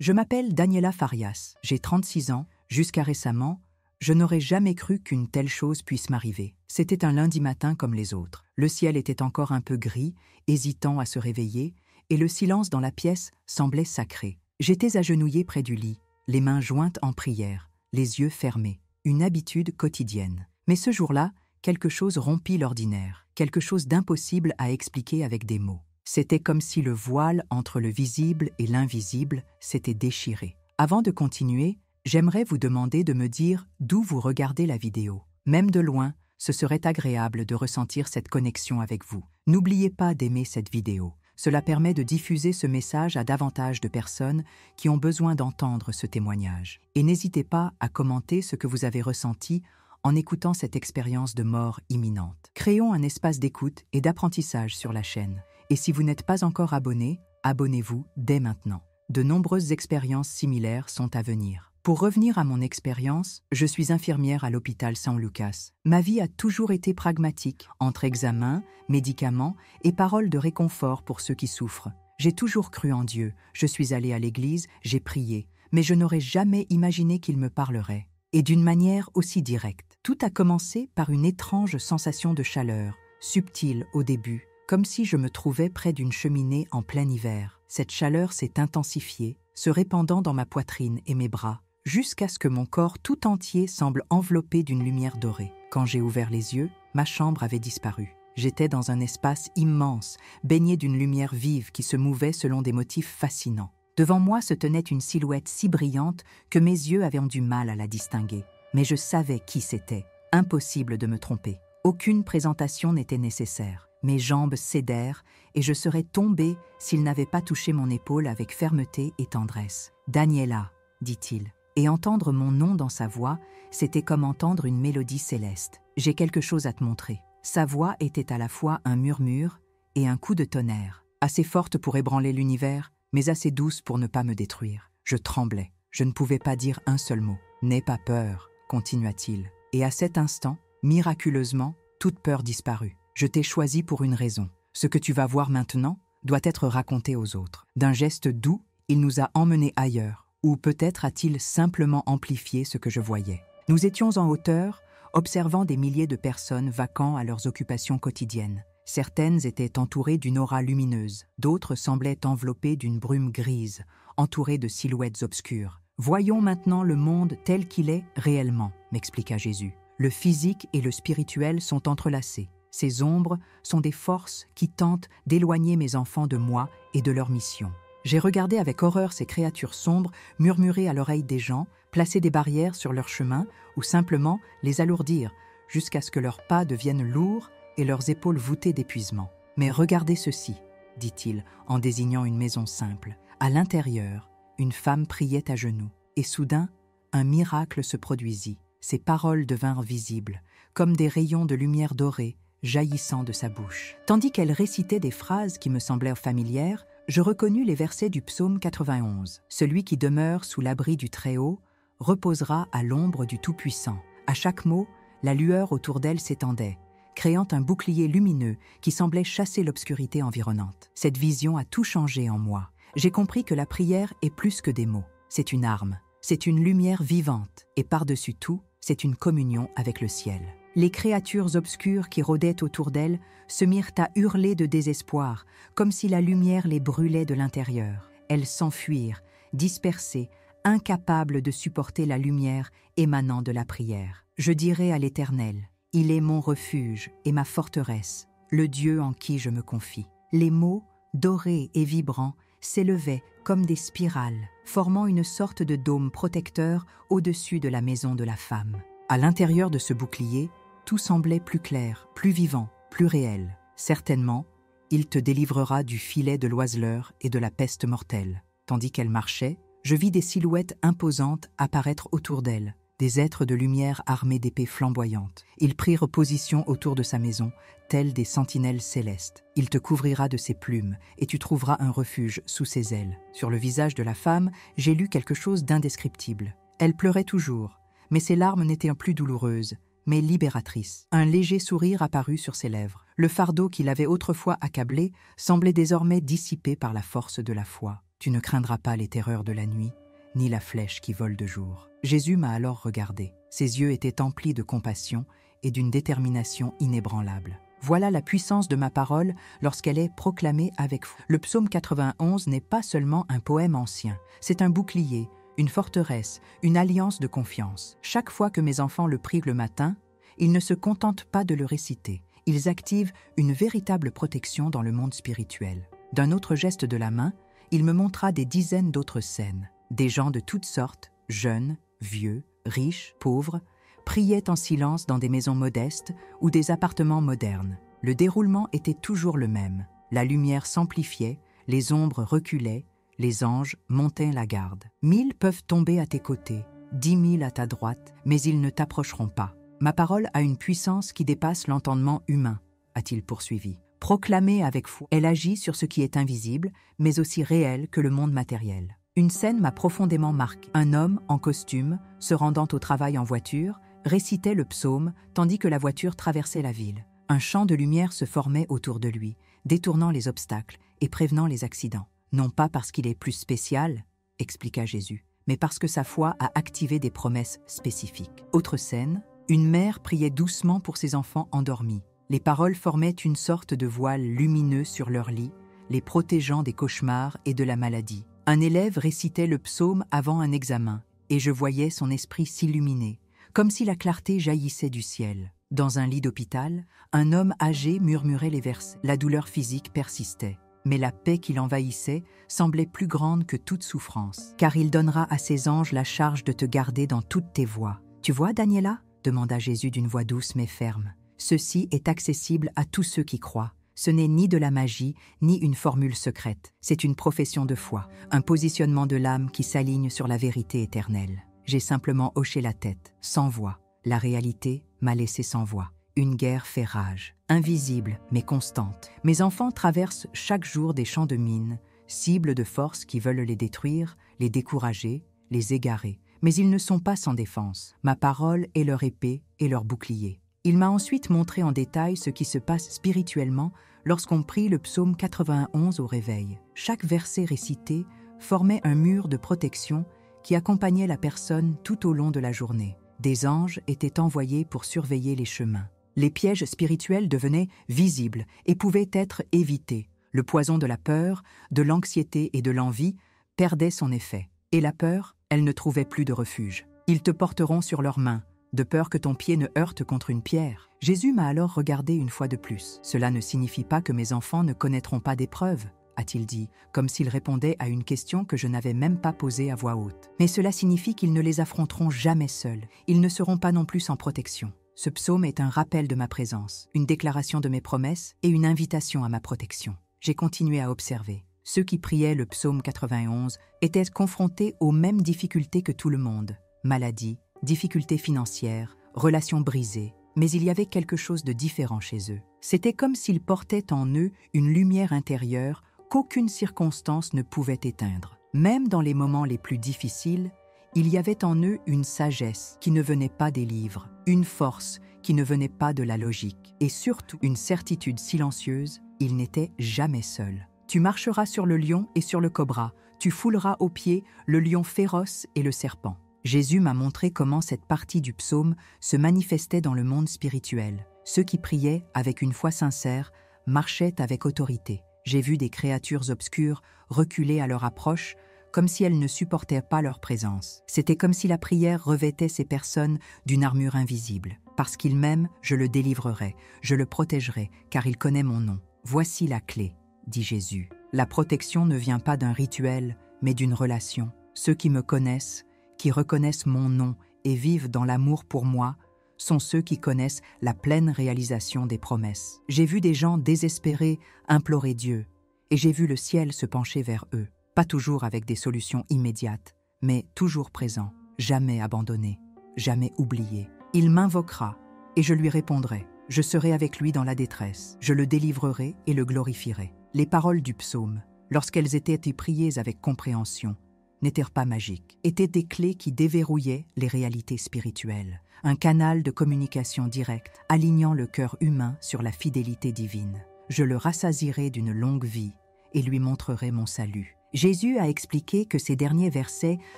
Je m'appelle Daniela Farias, j'ai 36 ans. Jusqu'à récemment, je n'aurais jamais cru qu'une telle chose puisse m'arriver. C'était un lundi matin comme les autres. Le ciel était encore un peu gris, hésitant à se réveiller, et le silence dans la pièce semblait sacré. J'étais agenouillée près du lit, les mains jointes en prière, les yeux fermés. Une habitude quotidienne. Mais ce jour-là, quelque chose rompit l'ordinaire, quelque chose d'impossible à expliquer avec des mots. C'était comme si le voile entre le visible et l'invisible s'était déchiré. Avant de continuer, j'aimerais vous demander de me dire d'où vous regardez la vidéo. Même de loin, ce serait agréable de ressentir cette connexion avec vous. N'oubliez pas d'aimer cette vidéo. Cela permet de diffuser ce message à davantage de personnes qui ont besoin d'entendre ce témoignage. Et n'hésitez pas à commenter ce que vous avez ressenti en écoutant cette expérience de mort imminente. Créons un espace d'écoute et d'apprentissage sur la chaîne. Et si vous n'êtes pas encore abonné, abonnez-vous dès maintenant. De nombreuses expériences similaires sont à venir. Pour revenir à mon expérience, je suis infirmière à l'hôpital San Lucas. Ma vie a toujours été pragmatique, entre examens, médicaments et paroles de réconfort pour ceux qui souffrent. J'ai toujours cru en Dieu, je suis allée à l'église, j'ai prié, mais je n'aurais jamais imaginé qu'il me parlerait. Et d'une manière aussi directe. Tout a commencé par une étrange sensation de chaleur, subtile au début, comme si je me trouvais près d'une cheminée en plein hiver. Cette chaleur s'est intensifiée, se répandant dans ma poitrine et mes bras, jusqu'à ce que mon corps tout entier semble enveloppé d'une lumière dorée. Quand j'ai ouvert les yeux, ma chambre avait disparu. J'étais dans un espace immense, baigné d'une lumière vive qui se mouvait selon des motifs fascinants. Devant moi se tenait une silhouette si brillante que mes yeux avaient du mal à la distinguer. Mais je savais qui c'était. Impossible de me tromper. Aucune présentation n'était nécessaire. Mes jambes cédèrent et je serais tombée s'il n'avait pas touché mon épaule avec fermeté et tendresse. « Daniela », dit-il. Et entendre mon nom dans sa voix, c'était comme entendre une mélodie céleste. « J'ai quelque chose à te montrer ». Sa voix était à la fois un murmure et un coup de tonnerre, assez forte pour ébranler l'univers, mais assez douce pour ne pas me détruire. Je tremblais. Je ne pouvais pas dire un seul mot. « N'aie pas peur », continua-t-il. Et à cet instant, miraculeusement, toute peur disparut. Je t'ai choisi pour une raison. Ce que tu vas voir maintenant doit être raconté aux autres. D'un geste doux, il nous a emmenés ailleurs, ou peut-être a-t-il simplement amplifié ce que je voyais. Nous étions en hauteur, observant des milliers de personnes vaquant à leurs occupations quotidiennes. Certaines étaient entourées d'une aura lumineuse, d'autres semblaient enveloppées d'une brume grise, entourées de silhouettes obscures. « Voyons maintenant le monde tel qu'il est réellement », m'expliqua Jésus. Le physique et le spirituel sont entrelacés. Ces ombres sont des forces qui tentent d'éloigner mes enfants de moi et de leur mission. J'ai regardé avec horreur ces créatures sombres murmurer à l'oreille des gens, placer des barrières sur leur chemin ou simplement les alourdir jusqu'à ce que leurs pas deviennent lourds et leurs épaules voûtées d'épuisement. « Mais regardez ceci », dit-il en désignant une maison simple. À l'intérieur, une femme priait à genoux et soudain, un miracle se produisit. Ses paroles devinrent visibles, comme des rayons de lumière dorée jaillissant de sa bouche. Tandis qu'elle récitait des phrases qui me semblaient familières, je reconnus les versets du psaume 91. « Celui qui demeure sous l'abri du Très-Haut reposera à l'ombre du Tout-Puissant. » À chaque mot, la lueur autour d'elle s'étendait, créant un bouclier lumineux qui semblait chasser l'obscurité environnante. Cette vision a tout changé en moi. J'ai compris que la prière est plus que des mots. C'est une arme, c'est une lumière vivante, et par-dessus tout, c'est une communion avec le ciel. Les créatures obscures qui rôdaient autour d'elle se mirent à hurler de désespoir, comme si la lumière les brûlait de l'intérieur. Elles s'enfuirent, dispersées, incapables de supporter la lumière émanant de la prière. Je dirai à l'Éternel, « Il est mon refuge et ma forteresse, le Dieu en qui je me confie. » Les mots, dorés et vibrants, s'élevaient comme des spirales, formant une sorte de dôme protecteur au-dessus de la maison de la femme. À l'intérieur de ce bouclier, tout semblait plus clair, plus vivant, plus réel. Certainement, il te délivrera du filet de l'oiseleur et de la peste mortelle. Tandis qu'elle marchait, je vis des silhouettes imposantes apparaître autour d'elle, des êtres de lumière armés d'épées flamboyantes. Ils prirent position autour de sa maison, tels des sentinelles célestes. Il te couvrira de ses plumes, et tu trouveras un refuge sous ses ailes. Sur le visage de la femme, j'ai lu quelque chose d'indescriptible. Elle pleurait toujours, mais ses larmes n'étaient plus douloureuses, mais libératrices. Un léger sourire apparut sur ses lèvres. Le fardeau qui l'avait autrefois accablé semblait désormais dissipé par la force de la foi. Tu ne craindras pas les terreurs de la nuit, ni la flèche qui vole de jour. » Jésus m'a alors regardé. Ses yeux étaient emplis de compassion et d'une détermination inébranlable. Voilà la puissance de ma parole lorsqu'elle est proclamée avec foi. Le psaume 91 n'est pas seulement un poème ancien, c'est un bouclier, une forteresse, une alliance de confiance. Chaque fois que mes enfants le prient le matin, ils ne se contentent pas de le réciter. Ils activent une véritable protection dans le monde spirituel. D'un autre geste de la main, il me montra des dizaines d'autres scènes. Des gens de toutes sortes, jeunes, vieux, riches, pauvres, priaient en silence dans des maisons modestes ou des appartements modernes. Le déroulement était toujours le même. La lumière s'amplifiait, les ombres reculaient, les anges montaient la garde. 1000 peuvent tomber à tes côtés, 10 000 à ta droite, mais ils ne t'approcheront pas. Ma parole a une puissance qui dépasse l'entendement humain, a-t-il poursuivi. Proclamée avec foi, elle agit sur ce qui est invisible, mais aussi réel que le monde matériel. Une scène m'a profondément marqué. Un homme, en costume, se rendant au travail en voiture, récitait le psaume tandis que la voiture traversait la ville. Un champ de lumière se formait autour de lui, détournant les obstacles et prévenant les accidents. Non pas parce qu'il est plus spécial, expliqua Jésus, mais parce que sa foi a activé des promesses spécifiques. Autre scène, une mère priait doucement pour ses enfants endormis. Les paroles formaient une sorte de voile lumineux sur leur lit, les protégeant des cauchemars et de la maladie. Un élève récitait le psaume avant un examen, et je voyais son esprit s'illuminer, comme si la clarté jaillissait du ciel. Dans un lit d'hôpital, un homme âgé murmurait les versets. La douleur physique persistait, mais la paix qui l'envahissait semblait plus grande que toute souffrance. « Car il donnera à ses anges la charge de te garder dans toutes tes voies. »« Tu vois, Daniela ?» demanda Jésus d'une voix douce mais ferme. « Ceci est accessible à tous ceux qui croient. Ce n'est ni de la magie, ni une formule secrète. C'est une profession de foi, un positionnement de l'âme qui s'aligne sur la vérité éternelle. J'ai simplement hoché la tête, sans voix. La réalité m'a laissé sans voix. Une guerre fait rage, invisible mais constante. Mes enfants traversent chaque jour des champs de mines, cibles de forces qui veulent les détruire, les décourager, les égarer. Mais ils ne sont pas sans défense. Ma parole est leur épée et leur bouclier. Il m'a ensuite montré en détail ce qui se passe spirituellement lorsqu'on prie le psaume 91 au réveil. Chaque verset récité formait un mur de protection qui accompagnait la personne tout au long de la journée. Des anges étaient envoyés pour surveiller les chemins. Les pièges spirituels devenaient visibles et pouvaient être évités. Le poison de la peur, de l'anxiété et de l'envie perdait son effet. Et la peur, elle ne trouvait plus de refuge. Ils te porteront sur leurs mains, de peur que ton pied ne heurte contre une pierre. Jésus m'a alors regardé une fois de plus. Cela ne signifie pas que mes enfants ne connaîtront pas d'épreuves, a-t-il dit, comme s'il répondait à une question que je n'avais même pas posée à voix haute. Mais cela signifie qu'ils ne les affronteront jamais seuls. Ils ne seront pas non plus sans protection. Ce psaume est un rappel de ma présence, une déclaration de mes promesses et une invitation à ma protection. J'ai continué à observer. Ceux qui priaient le psaume 91 étaient confrontés aux mêmes difficultés que tout le monde. Maladie, difficultés financières, relations brisées. Mais il y avait quelque chose de différent chez eux. C'était comme s'ils portaient en eux une lumière intérieure qu'aucune circonstance ne pouvait éteindre. Même dans les moments les plus difficiles, il y avait en eux une sagesse qui ne venait pas des livres, une force qui ne venait pas de la logique, et surtout une certitude silencieuse, ils n'étaient jamais seuls. Tu marcheras sur le lion et sur le cobra, tu fouleras aux pieds le lion féroce et le serpent. Jésus m'a montré comment cette partie du psaume se manifestait dans le monde spirituel. Ceux qui priaient avec une foi sincère marchaient avec autorité. J'ai vu des créatures obscures reculer à leur approche, comme si elles ne supportaient pas leur présence. C'était comme si la prière revêtait ces personnes d'une armure invisible. Parce qu'il m'aime, je le délivrerai, je le protégerai, car il connaît mon nom. Voici la clé, dit Jésus. La protection ne vient pas d'un rituel, mais d'une relation. Ceux qui me connaissent, qui reconnaissent mon nom et vivent dans l'amour pour moi, sont ceux qui connaissent la pleine réalisation des promesses. J'ai vu des gens désespérés implorer Dieu, et j'ai vu le ciel se pencher vers eux, pas toujours avec des solutions immédiates, mais toujours présent, jamais abandonné, jamais oublié. Il m'invoquera, et je lui répondrai. Je serai avec lui dans la détresse, je le délivrerai et le glorifierai. Les paroles du psaume, lorsqu'elles étaient priées avec compréhension, n'étaient pas magiques, étaient des clés qui déverrouillaient les réalités spirituelles, un canal de communication directe, alignant le cœur humain sur la fidélité divine. Je le rassasierai d'une longue vie et lui montrerai mon salut. Jésus a expliqué que ces derniers versets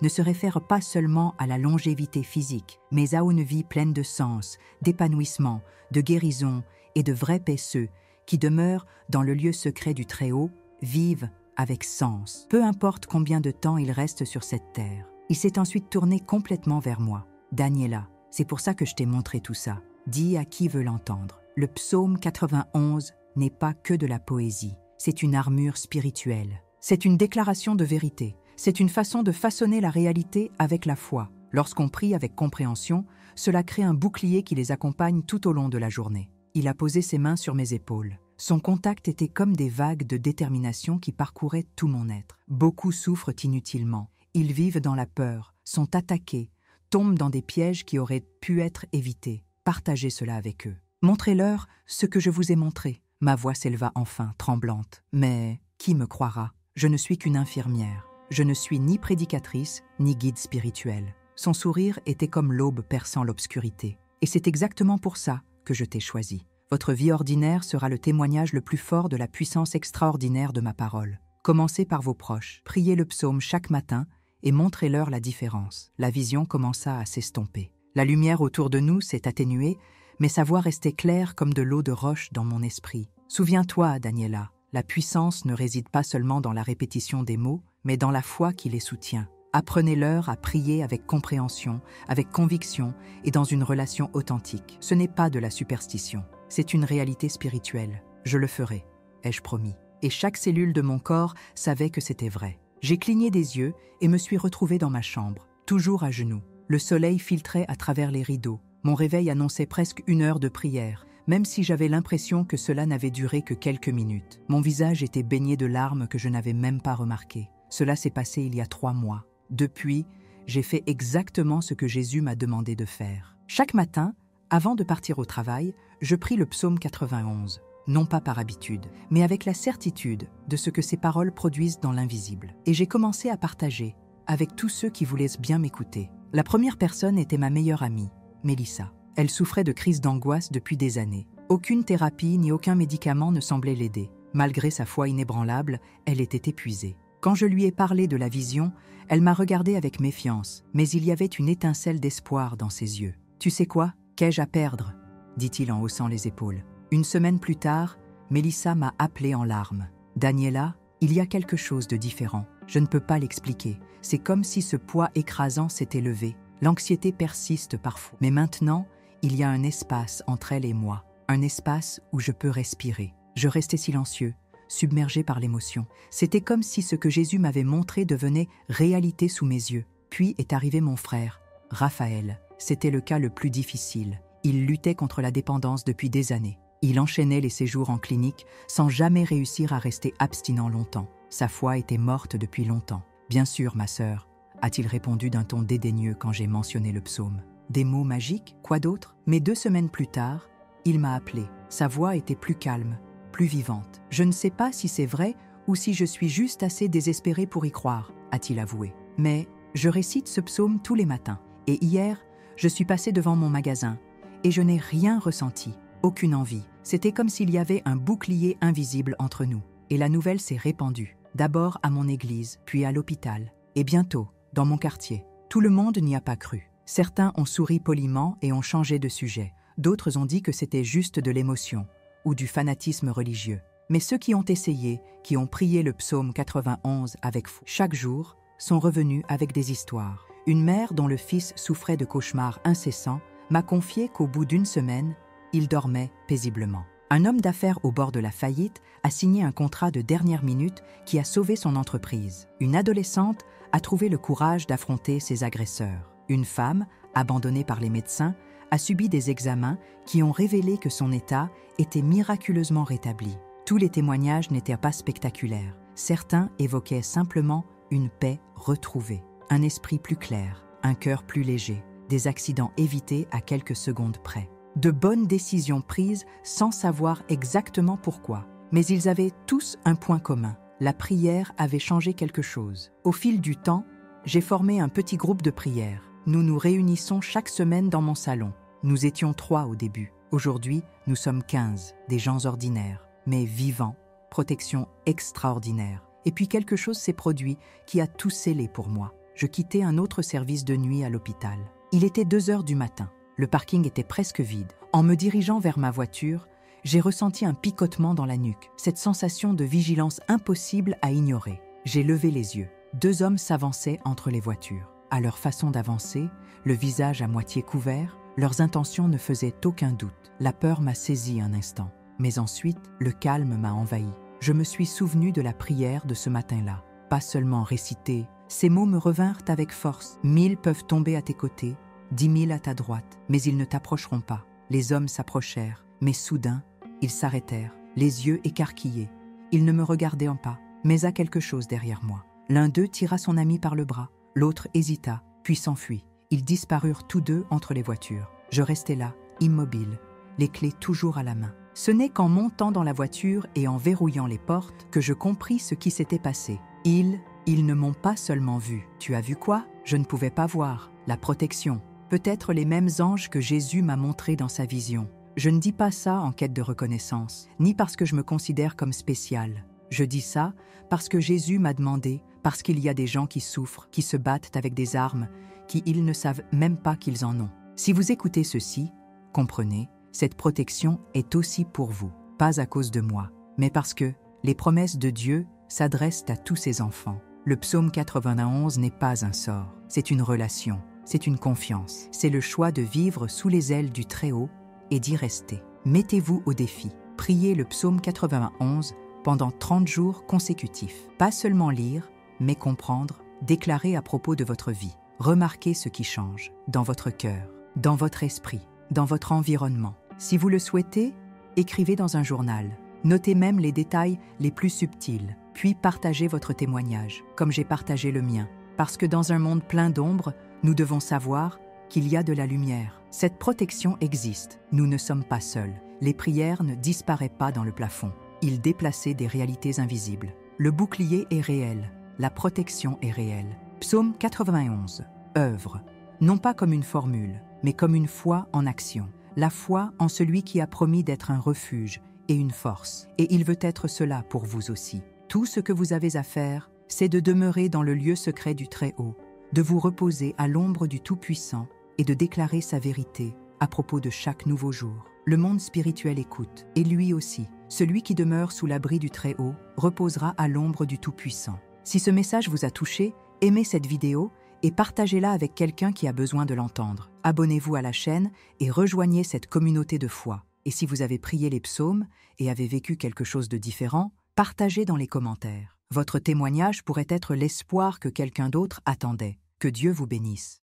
ne se réfèrent pas seulement à la longévité physique, mais à une vie pleine de sens, d'épanouissement, de guérison et de vraie paix. Ceux qui demeurent dans le lieu secret du Très-Haut vivent avec sens. Peu importe combien de temps il reste sur cette terre. Il s'est ensuite tourné complètement vers moi. Daniela, c'est pour ça que je t'ai montré tout ça. Dis à qui veut l'entendre. Le psaume 91 n'est pas que de la poésie. C'est une armure spirituelle. C'est une déclaration de vérité. C'est une façon de façonner la réalité avec la foi. Lorsqu'on prie avec compréhension, cela crée un bouclier qui les accompagne tout au long de la journée. Il a posé ses mains sur mes épaules. Son contact était comme des vagues de détermination qui parcouraient tout mon être. Beaucoup souffrent inutilement. Ils vivent dans la peur, sont attaqués, tombent dans des pièges qui auraient pu être évités. Partagez cela avec eux. Montrez-leur ce que je vous ai montré. Ma voix s'éleva enfin, tremblante. Mais qui me croira? Je ne suis qu'une infirmière. Je ne suis ni prédicatrice, ni guide spirituel. Son sourire était comme l'aube perçant l'obscurité. Et c'est exactement pour ça que je t'ai choisi. Votre vie ordinaire sera le témoignage le plus fort de la puissance extraordinaire de ma parole. Commencez par vos proches, priez le psaume chaque matin et montrez-leur la différence. La vision commença à s'estomper. La lumière autour de nous s'est atténuée, mais sa voix restait claire comme de l'eau de roche dans mon esprit. Souviens-toi, Daniela, la puissance ne réside pas seulement dans la répétition des mots, mais dans la foi qui les soutient. Apprenez-leur à prier avec compréhension, avec conviction et dans une relation authentique. Ce n'est pas de la superstition, c'est une réalité spirituelle. Je le ferai, ai-je promis. Et chaque cellule de mon corps savait que c'était vrai. J'ai cligné des yeux et me suis retrouvée dans ma chambre, toujours à genoux. Le soleil filtrait à travers les rideaux. Mon réveil annonçait presque 1 heure de prière, même si j'avais l'impression que cela n'avait duré que quelques minutes. Mon visage était baigné de larmes que je n'avais même pas remarquées. Cela s'est passé il y a 3 mois. Depuis, j'ai fait exactement ce que Jésus m'a demandé de faire. Chaque matin, avant de partir au travail, je prie le psaume 91, non pas par habitude, mais avec la certitude de ce que ces paroles produisent dans l'invisible. Et j'ai commencé à partager avec tous ceux qui voulaient bien m'écouter. La première personne était ma meilleure amie, Mélissa. Elle souffrait de crises d'angoisse depuis des années. Aucune thérapie ni aucun médicament ne semblait l'aider. Malgré sa foi inébranlable, elle était épuisée. Quand je lui ai parlé de la vision, elle m'a regardé avec méfiance, mais il y avait une étincelle d'espoir dans ses yeux. « Tu sais quoi? Qu'ai-je à perdre ?» dit-il en haussant les épaules. 1 semaine plus tard, Mélissa m'a appelé en larmes. « Daniela, il y a quelque chose de différent. Je ne peux pas l'expliquer. C'est comme si ce poids écrasant s'était levé. L'anxiété persiste parfois. Mais maintenant, il y a un espace entre elle et moi. Un espace où je peux respirer. » Je restais silencieux, submergé par l'émotion. C'était comme si ce que Jésus m'avait montré devenait réalité sous mes yeux. Puis est arrivé mon frère, Raphaël. C'était le cas le plus difficile. Il luttait contre la dépendance depuis des années. Il enchaînait les séjours en clinique sans jamais réussir à rester abstinent longtemps. Sa foi était morte depuis longtemps. « Bien sûr, ma sœur », a-t-il répondu d'un ton dédaigneux quand j'ai mentionné le psaume. Des mots magiques, quoi d'autre? Mais 2 semaines plus tard, il m'a appelé. Sa voix était plus calme, plus vivante. « Je ne sais pas si c'est vrai ou si je suis juste assez désespéré pour y croire », a-t-il avoué. « Mais je récite ce psaume tous les matins. Et hier, je suis passé devant mon magasin et je n'ai rien ressenti, aucune envie. C'était comme s'il y avait un bouclier invisible entre nous. Et la nouvelle s'est répandue, d'abord à mon église, puis à l'hôpital, et bientôt dans mon quartier. Tout le monde n'y a pas cru. Certains ont souri poliment et ont changé de sujet. D'autres ont dit que c'était juste de l'émotion ou du fanatisme religieux. Mais ceux qui ont essayé, qui ont prié le psaume 91 avec foi chaque jour, sont revenus avec des histoires. Une mère dont le fils souffrait de cauchemars incessants m'a confié qu'au bout d'1 semaine, il dormait paisiblement. Un homme d'affaires au bord de la faillite a signé un contrat de dernière minute qui a sauvé son entreprise. Une adolescente a trouvé le courage d'affronter ses agresseurs. Une femme, abandonnée par les médecins, a subi des examens qui ont révélé que son état était miraculeusement rétabli. Tous les témoignages n'étaient pas spectaculaires. Certains évoquaient simplement une paix retrouvée, un esprit plus clair, un cœur plus léger, des accidents évités à quelques secondes près. De bonnes décisions prises sans savoir exactement pourquoi. Mais ils avaient tous un point commun. La prière avait changé quelque chose. Au fil du temps, j'ai formé un petit groupe de prière. Nous nous réunissons chaque semaine dans mon salon. Nous étions 3 au début. Aujourd'hui, nous sommes 15, des gens ordinaires, mais vivants, protection extraordinaire. Et puis quelque chose s'est produit qui a tout scellé pour moi. Je quittais un autre service de nuit à l'hôpital. Il était 2 heures du matin. Le parking était presque vide. En me dirigeant vers ma voiture, j'ai ressenti un picotement dans la nuque, cette sensation de vigilance impossible à ignorer. J'ai levé les yeux. 2 hommes s'avançaient entre les voitures. À leur façon d'avancer, le visage à moitié couvert, leurs intentions ne faisaient aucun doute. La peur m'a saisi un instant. Mais ensuite, le calme m'a envahi. Je me suis souvenu de la prière de ce matin-là. Pas seulement récitée, ces mots me revinrent avec force. 1000 peuvent tomber à tes côtés, 10 000 à ta droite, mais ils ne t'approcheront pas. Les hommes s'approchèrent, mais soudain, ils s'arrêtèrent, les yeux écarquillés. Ils ne me regardaient pas, mais à quelque chose derrière moi. L'un d'eux tira son ami par le bras, l'autre hésita, puis s'enfuit. Ils disparurent tous deux entre les voitures. Je restais là, immobile, les clés toujours à la main. Ce n'est qu'en montant dans la voiture et en verrouillant les portes que je compris ce qui s'était passé. Ils ne m'ont pas seulement vu. Tu as vu quoi? Je ne pouvais pas voir. La protection. Peut-être les mêmes anges que Jésus m'a montrés dans sa vision. Je ne dis pas ça en quête de reconnaissance, ni parce que je me considère comme spécial. Je dis ça parce que Jésus m'a demandé, parce qu'il y a des gens qui souffrent, qui se battent avec des armes, qui ils ne savent même pas qu'ils en ont. Si vous écoutez ceci, comprenez, cette protection est aussi pour vous, pas à cause de moi, mais parce que les promesses de Dieu s'adressent à tous ses enfants. Le psaume 91 n'est pas un sort, c'est une relation, c'est une confiance, c'est le choix de vivre sous les ailes du Très-Haut et d'y rester. Mettez-vous au défi, priez le psaume 91 pendant 30 jours consécutifs. Pas seulement lire, mais comprendre, déclarer à propos de votre vie. Remarquez ce qui change dans votre cœur, dans votre esprit, dans votre environnement. Si vous le souhaitez, écrivez dans un journal. Notez même les détails les plus subtils, puis partagez votre témoignage, comme j'ai partagé le mien. Parce que dans un monde plein d'ombres, nous devons savoir qu'il y a de la lumière. Cette protection existe. Nous ne sommes pas seuls. Les prières ne disparaissent pas dans le plafond. Ils déplaçaient des réalités invisibles. Le bouclier est réel. La protection est réelle. Psaume 91. Œuvre. Non pas comme une formule, mais comme une foi en action. La foi en celui qui a promis d'être un refuge et une force. Et il veut être cela pour vous aussi. Tout ce que vous avez à faire, c'est de demeurer dans le lieu secret du Très-Haut, de vous reposer à l'ombre du Tout-Puissant et de déclarer sa vérité à propos de chaque nouveau jour. Le monde spirituel écoute, et lui aussi, celui qui demeure sous l'abri du Très-Haut, reposera à l'ombre du Tout-Puissant. Si ce message vous a touché, aimez cette vidéo et partagez-la avec quelqu'un qui a besoin de l'entendre. Abonnez-vous à la chaîne et rejoignez cette communauté de foi. Et si vous avez prié les psaumes et avez vécu quelque chose de différent, partagez dans les commentaires. Votre témoignage pourrait être l'espoir que quelqu'un d'autre attendait. Que Dieu vous bénisse.